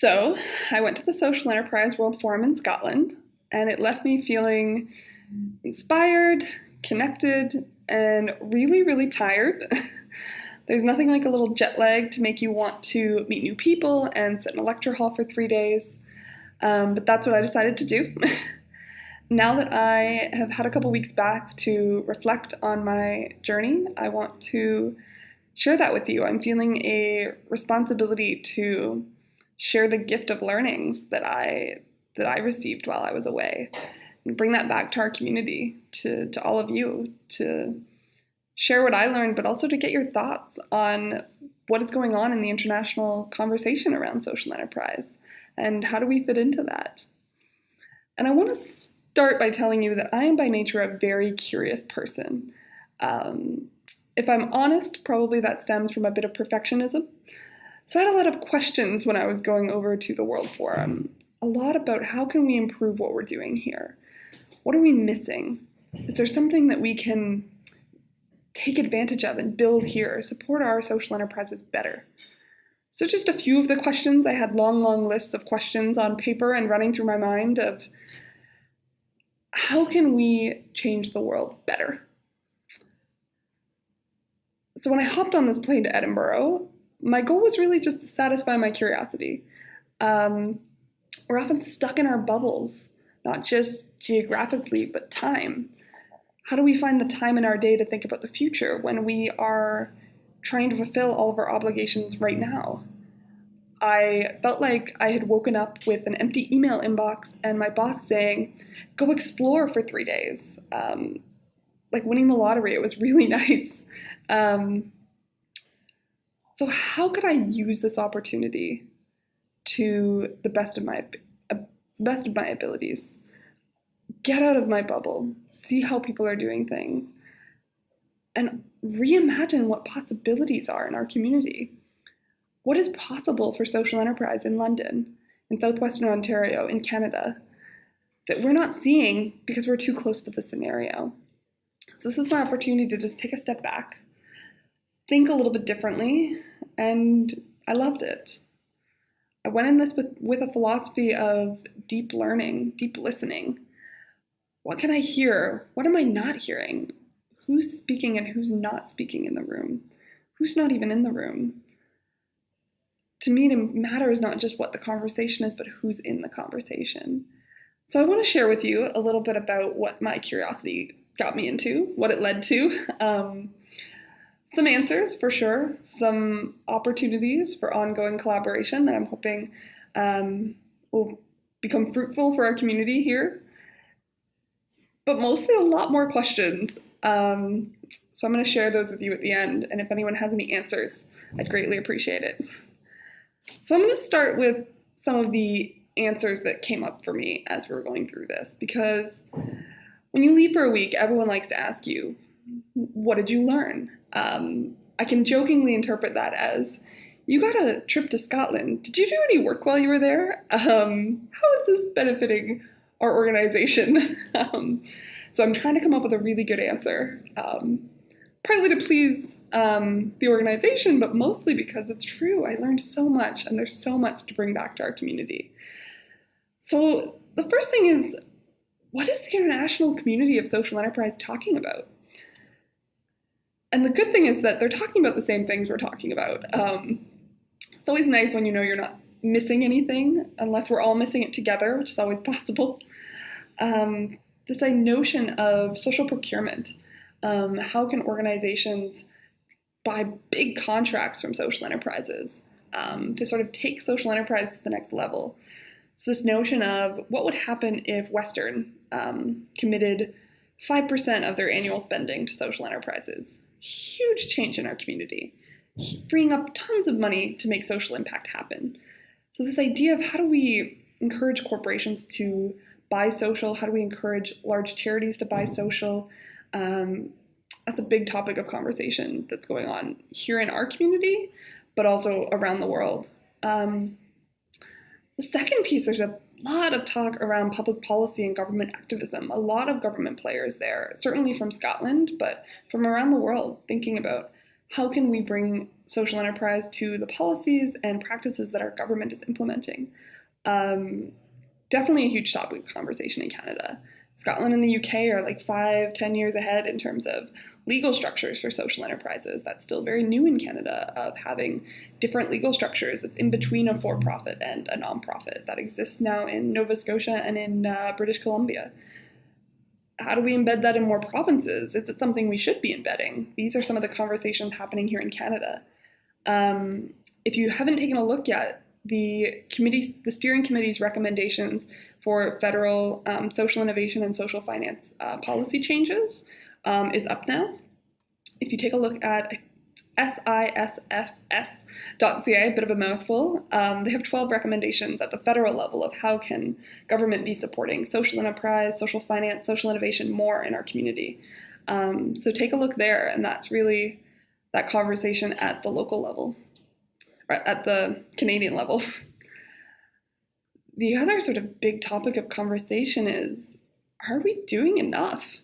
So I went to the Social Enterprise World Forum in Scotland, and it left me feeling inspired, connected, and really, really tired. There's nothing like a little jet lag to make you want to meet new people and sit in a lecture hall for 3 days. But that's what I decided to do. Now that I have had a couple weeks back to reflect on my journey, I want to share that with you. I'm feeling a responsibility to share the gift of learnings that I received while I was away, and bring that back to our community, to all of you, to share what I learned, but also to get your thoughts on what is going on in the international conversation around social enterprise and how do we fit into that. And I want to start by telling you that I am by nature a very curious person. If I'm honest, probably that stems from a bit of perfectionism. So I had a lot of questions when I was going over to the World Forum, a lot about how can we improve what we're doing here? What are we missing? Is there something that we can take advantage of and build here, support our social enterprises better? So just a few of the questions. I had long lists of questions on paper and running through my mind of how can we change the world better? So when I hopped on this plane to Edinboro, my goal was really just to satisfy my curiosity. We're often stuck in our bubbles, not just geographically, but time. How do we find the time in our day to think about the future when we are trying to fulfill all of our obligations right now? I felt like I had woken up with an empty email inbox and my boss saying, go explore for 3 days. Like winning the lottery, it was really nice. So how could I use this opportunity to the best of my abilities? Get out of my bubble, see how people are doing things, and reimagine what possibilities are in our community. What is possible for social enterprise in London, in southwestern Ontario, in Canada, that we're not seeing because we're too close to the scenario? So this is my opportunity to just take a step back, think a little bit differently, and I loved it. I went in this with a philosophy of deep learning, deep listening. What can I hear? What am I not hearing? Who's speaking and who's not speaking in the room? Who's not even in the room? To me, it matters not just what the conversation is, but who's in the conversation. So I want to share with you a little bit about what my curiosity got me into, what it led to. Some answers for sure, some opportunities for ongoing collaboration that I'm hoping will become fruitful for our community here, but mostly a lot more questions. So I'm going to share those with you at the end, and if anyone has any answers, I'd greatly appreciate it. So I'm going to start with some of the answers that came up for me as we were going through this, because when you leave for a week, everyone likes to ask you, what did you learn? I can jokingly interpret that as, you got a trip to Scotland. Did you do any work while you were there? How is this benefiting our organization? So I'm trying to come up with a really good answer, partly to please the organization, but mostly because it's true. I learned so much, and there's so much to bring back to our community. So the first thing is, what is the international community of social enterprise talking about? And the good thing is that they're talking about the same things we're talking about. It's always nice when you know you're not missing anything, unless we're all missing it together, which is always possible. This notion of social procurement. How can organizations buy big contracts from social enterprises to sort of take social enterprise to the next level? So this notion of what would happen if Western committed 5% of their annual spending to social enterprises. Huge change in our community, freeing up tons of money to make social impact happen. So this idea of how do we encourage corporations to buy social? How do we encourage large charities to buy social? That's a big topic of conversation that's going on here in our community, but also around the world. The second piece, there's a lot of talk around public policy and government activism. A lot of government players there, certainly from Scotland, but from around the world, thinking about how can we bring social enterprise to the policies and practices that our government is implementing. Definitely a huge topic of conversation in Canada. Scotland and the UK are like 5-10 years ahead in terms of legal structures for social enterprises. That's still very new in Canada, of having different legal structures that's in between a for-profit and a non-profit. That exists now in Nova Scotia and in British Columbia. How do we embed that in more provinces? Is it something we should be embedding? These are some of the conversations happening here in Canada. If you haven't taken a look yet, the steering committee's recommendations for federal social innovation and social finance policy changes is up now. If you take a look at sesw.ca, a bit of a mouthful, they have 12 recommendations at the federal level of how can government be supporting social enterprise, social finance, social innovation more in our community. So take a look there, and that's really that conversation at the local level, or at the Canadian level. The other sort of big topic of conversation is, are we doing enough?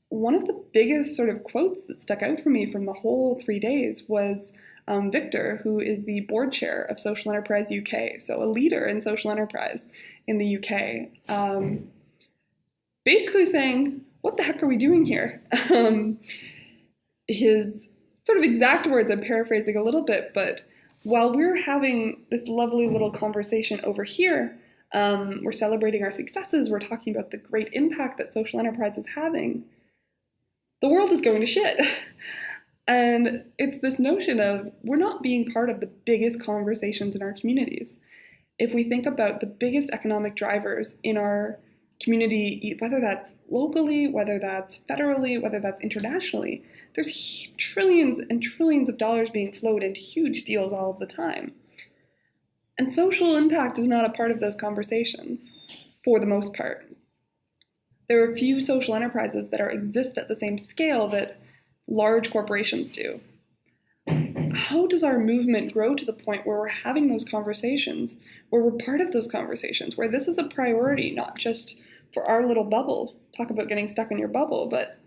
One of the biggest sort of quotes that stuck out for me from the whole 3 days was Victor, who is the board chair of Social Enterprise UK, so a leader in social enterprise in the UK, basically saying, what the heck are we doing here? His sort of exact words, I'm paraphrasing a little bit, but while we're having this lovely little conversation over here, we're celebrating our successes, we're talking about the great impact that social enterprise is having, the world is going to shit. And it's this notion of we're not being part of the biggest conversations in our communities. If we think about the biggest economic drivers in our community, whether that's locally, whether that's federally, whether that's internationally, there's trillions and trillions of dollars being flowed into huge deals all of the time. And social impact is not a part of those conversations, for the most part. There are a few social enterprises that exist at the same scale that large corporations do. How does our movement grow to the point where we're having those conversations, where we're part of those conversations, where this is a priority, not just for our little bubble, talk about getting stuck in your bubble, but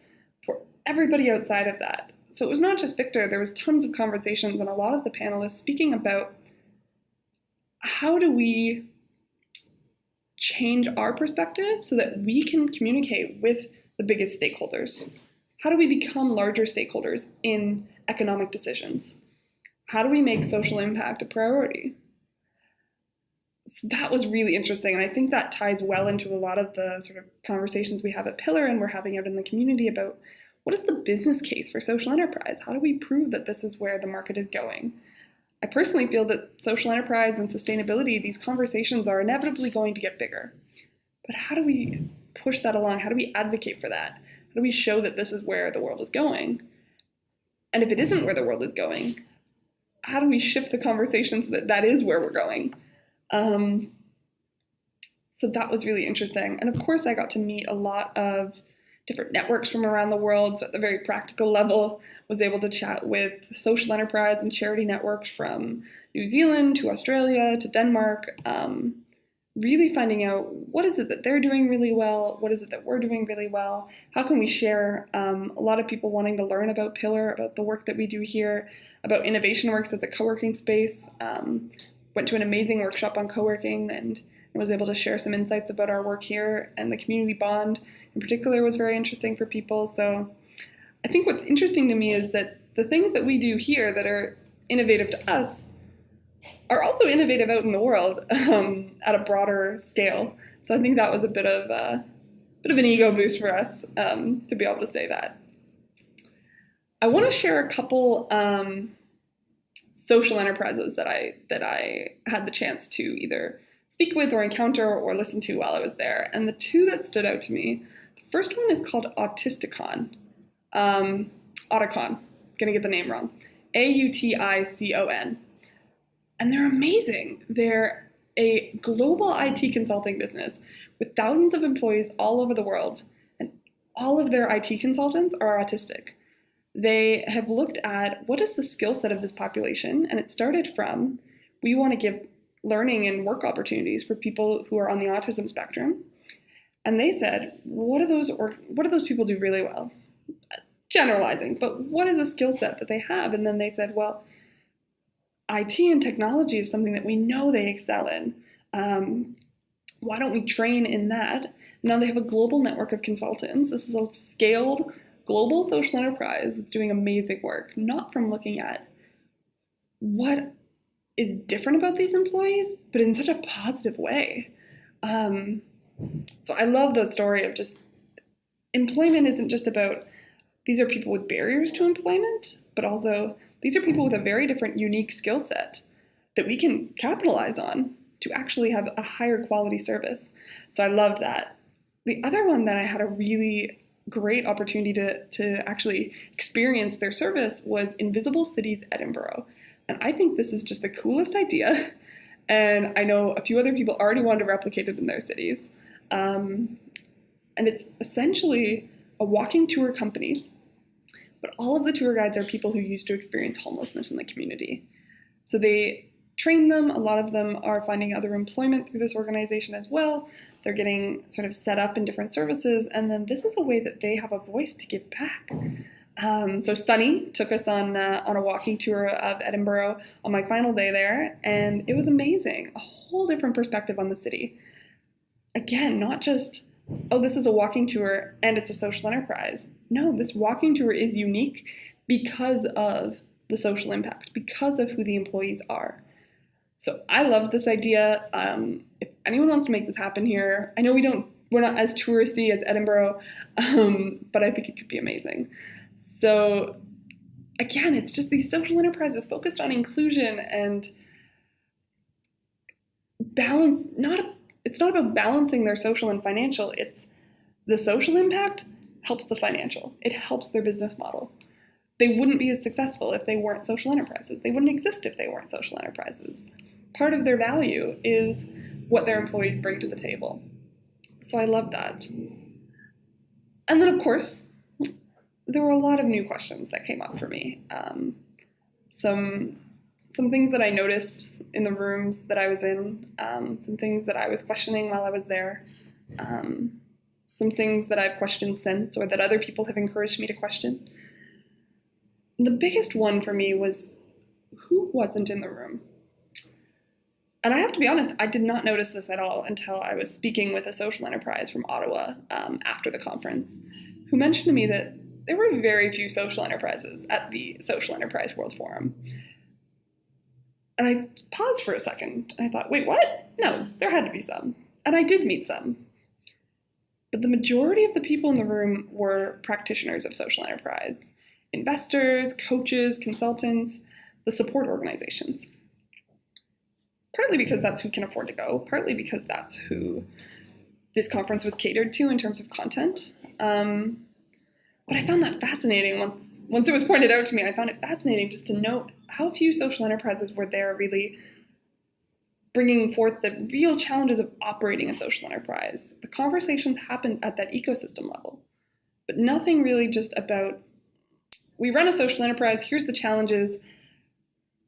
for everybody outside of that. So it was not just Victor, there was tons of conversations and a lot of the panelists speaking about how do we change our perspective so that we can communicate with the biggest stakeholders? How do we become larger stakeholders in economic decisions? How do we make social impact a priority? So that was really interesting, and I think that ties well into a lot of the sort of conversations we have at Pillar and we're having out in the community about what is the business case for social enterprise? How do we prove that this is where the market is going? I personally feel that social enterprise and sustainability, these conversations are inevitably going to get bigger. But how do we push that along? How do we advocate for that? How do we show that this is where the world is going? And if it isn't where the world is going, how do we shift the conversation so that that is where we're going? So that was really interesting. And of course, I got to meet a lot of different networks from around the world. So at the very practical level, was able to chat with social enterprise and charity networks from New Zealand to Australia to Denmark, really finding out what is it that they're doing really well, what is it that we're doing really well, how can we share. A lot of people wanting to learn about Pillar, about the work that we do here, about Innovation Works as a co-working space. Went to an amazing workshop on co-working and was able to share some insights about our work here, and the community bond in particular was very interesting for people. So I think what's interesting to me is that the things that we do here that are innovative to us are also innovative out in the world at a broader scale. So I think that was a bit of an ego boost for us to be able to say that. I want to share a couple social enterprises that I had the chance to either speak with or encounter or listen to while I was there. And the two that stood out to me, the first one is called Autisticon. Auticon, gonna get the name wrong. Auticon. And they're amazing. They're a global IT consulting business with thousands of employees all over the world. And all of their IT consultants are autistic. They have looked at what is the skill set of this population, and it started from, we want to give learning and work opportunities for people who are on the autism spectrum. And they said, what do those people do really well? generalizing, but what is a skill set that they have? And then they said, well, IT and technology is something that we know they excel in. Why don't we train in that? Now they have a global network of consultants. This is a scaled global social enterprise that's doing amazing work, not from looking at what is different about these employees, but in such a positive way. So I love the story of just employment isn't just about these are people with barriers to employment, but also these are people with a very different, unique skill set that we can capitalize on to actually have a higher quality service. So I loved that. The other one that I had a really great opportunity to actually experience their service was Invisible Cities Edinboro. And I think this is just the coolest idea. And I know a few other people already wanted to replicate it in their cities. And it's essentially a walking tour company, but all of the tour guides are people who used to experience homelessness in the community. So they train them. A lot of them are finding other employment through this organization as well. They're getting sort of set up in different services. And then this is a way that they have a voice to give back. So Sunny took us on a walking tour of Edinboro on my final day there, and it was amazing. A whole different perspective on the city. Again, not just, oh, this is a walking tour and it's a social enterprise. No, this walking tour is unique because of the social impact, because of who the employees are. So I love this idea. If anyone wants to make this happen here, I know we're not as touristy as Edinboro, but I think it could be amazing. So again, it's just these social enterprises focused on inclusion and balance. It's not about balancing their social and financial. It's the social impact helps the financial. It helps their business model. They wouldn't be as successful if they weren't social enterprises. They wouldn't exist if they weren't social enterprises. Part of their value is what their employees bring to the table. So I love that. And then, of course, there were a lot of new questions that came up for me. Some things that I noticed in the rooms that I was in, some things that I was questioning while I was there, some things that I've questioned since or that other people have encouraged me to question. The biggest one for me was who wasn't in the room. And I have to be honest, I did not notice this at all until I was speaking with a social enterprise from Ottawa after the conference, who mentioned to me that there were very few social enterprises at the Social Enterprise World Forum. And I paused for a second, and I thought, wait, what? No, there had to be some. And I did meet some. But the majority of the people in the room were practitioners of social enterprise, investors, coaches, consultants, the support organizations. Partly because that's who can afford to go, partly because that's who this conference was catered to in terms of content. But I found that fascinating. Once it was pointed out to me, I found it fascinating just to note how few social enterprises were there really bringing forth the real challenges of operating a social enterprise. The conversations happened at that ecosystem level, but nothing really just about, we run a social enterprise, here's the challenges,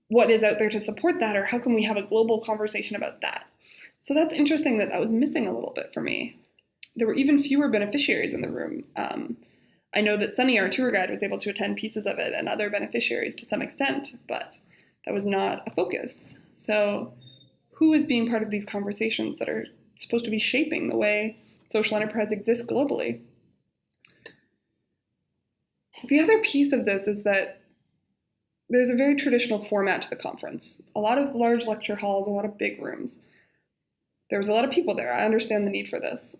what is out there to support that, or how can we have a global conversation about that? So that's interesting that was missing a little bit for me. There were even fewer beneficiaries in the room. I know that Sunny, our tour guide, was able to attend pieces of it and other beneficiaries to some extent, but that was not a focus. So who is being part of these conversations that are supposed to be shaping the way social enterprise exists globally? The other piece of this is that there's a very traditional format to the conference. A lot of large lecture halls, a lot of big rooms. There was a lot of people there. I understand the need for this.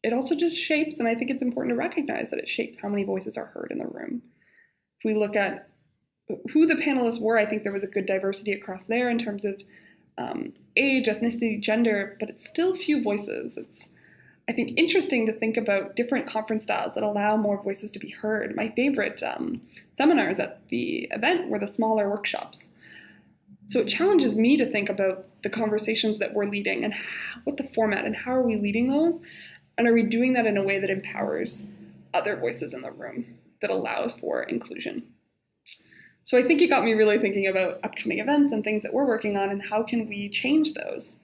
It also just shapes, and I think it's important to recognize that it shapes how many voices are heard in the room. If we look at who the panelists were, I think there was a good diversity across there in terms of age, ethnicity, gender, but it's still few voices. It's, I think, interesting to think about different conference styles that allow more voices to be heard. My favorite seminars at the event were the smaller workshops. So it challenges me to think about the conversations that we're leading and what the format and how are we leading those, and are we doing that in a way that empowers other voices in the room, that allows for inclusion. So I think it got me really thinking about upcoming events and things that we're working on and how can we change those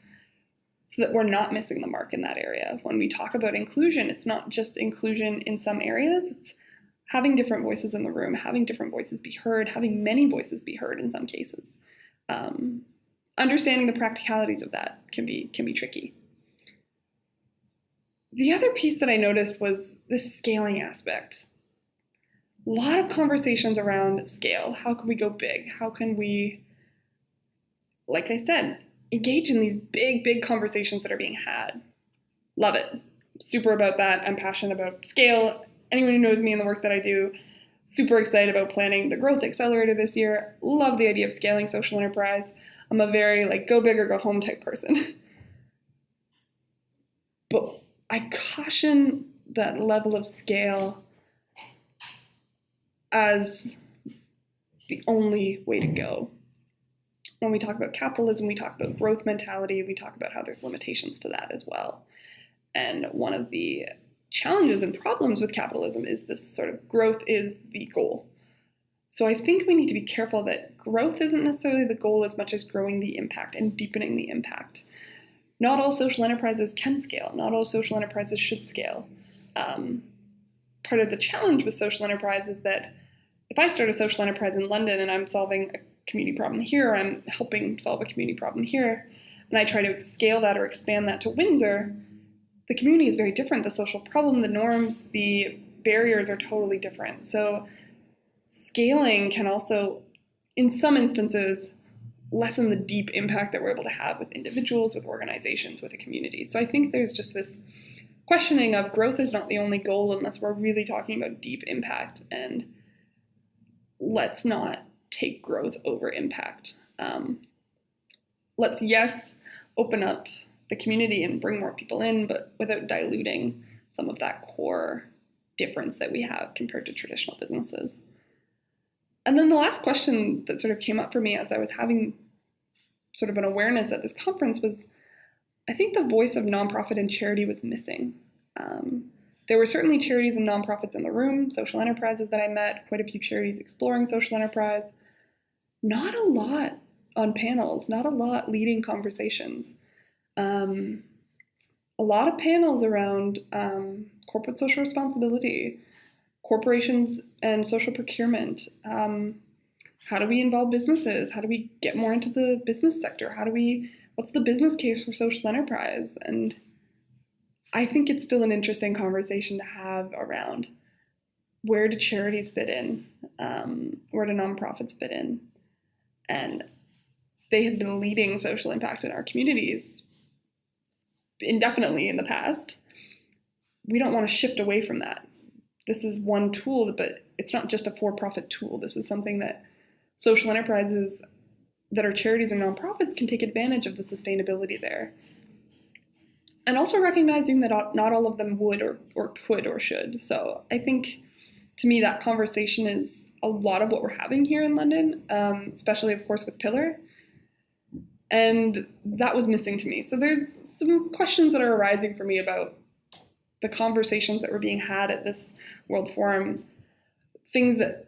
so that we're not missing the mark in that area. When we talk about inclusion, it's not just inclusion in some areas, it's having different voices in the room, having different voices be heard, having many voices be heard in some cases. Understanding the practicalities of that can be tricky. The other piece that I noticed was the scaling aspect. A lot of conversations around scale. How can we go big? How can we, like I said, engage in these big conversations that are being had? Love it. Super about that. I'm passionate about scale. Anyone who knows me and the work that I do, super excited about planning the Growth Accelerator this year. Love the idea of scaling social enterprise. I'm a very go big or go home type person. But I caution that level of scale as the only way to go. When we talk about capitalism, we talk about growth mentality, we talk about how there's limitations to that as well. And one of the challenges and problems with capitalism is this sort of growth is the goal. So I think we need to be careful that growth isn't necessarily the goal as much as growing the impact and deepening the impact. Not all social enterprises can scale. Not all social enterprises should scale. Part of the challenge with social enterprise is that if I start a social enterprise in London and I'm solving a community problem here, or I'm helping solve a community problem here, and I try to scale that or expand that to Windsor, the community is very different. The social problem, the norms, the barriers are totally different. So scaling can also, in some instances, lessen the deep impact that we're able to have with individuals, with organizations, with a community. So I think there's just this questioning of growth is not the only goal unless we're really talking about deep impact, and let's not take growth over impact. Let's, yes, open up the community and bring more people in, but without diluting some of that core difference that we have compared to traditional businesses. And then the last question that sort of came up for me as I was having sort of an awareness at this conference was, I think the voice of nonprofit and charity was missing. There were certainly charities and nonprofits in the room, social enterprises that I met, quite a few charities exploring social enterprise. Not a lot on panels, not a lot leading conversations. A lot of panels around corporate social responsibility, corporations and social procurement. How do we involve businesses? How do we get more into the business sector? What's the business case for social enterprise? And I think it's still an interesting conversation to have around where do charities fit in? Where do nonprofits fit in? And they have been leading social impact in our communities indefinitely in the past. We don't want to shift away from that. This is one tool, but it's not just a for-profit tool. This is something that social enterprises that are charities and nonprofits can take advantage of the sustainability there. And also recognizing that not all of them would or could or should. So I think, to me, that conversation is a lot of what we're having here in London, especially, of course, with Pillar. And that was missing to me. So there's some questions that are arising for me about the conversations that were being had at this World Forum, things that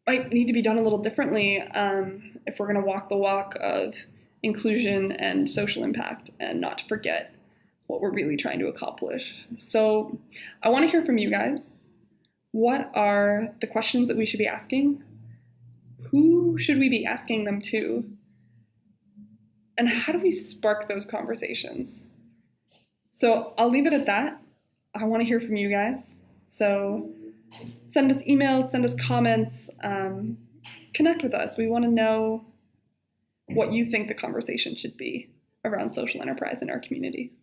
might need to be done a little differently if we're going to walk the walk of inclusion and social impact and not to forget what we're really trying to accomplish. So I want to hear from you guys. What are the questions that we should be asking? Who should we be asking them to? And how do we spark those conversations? So I'll leave it at that. I want to hear from you guys. So send us emails, send us comments, connect with us. We want to know what you think the conversation should be around social enterprise in our community.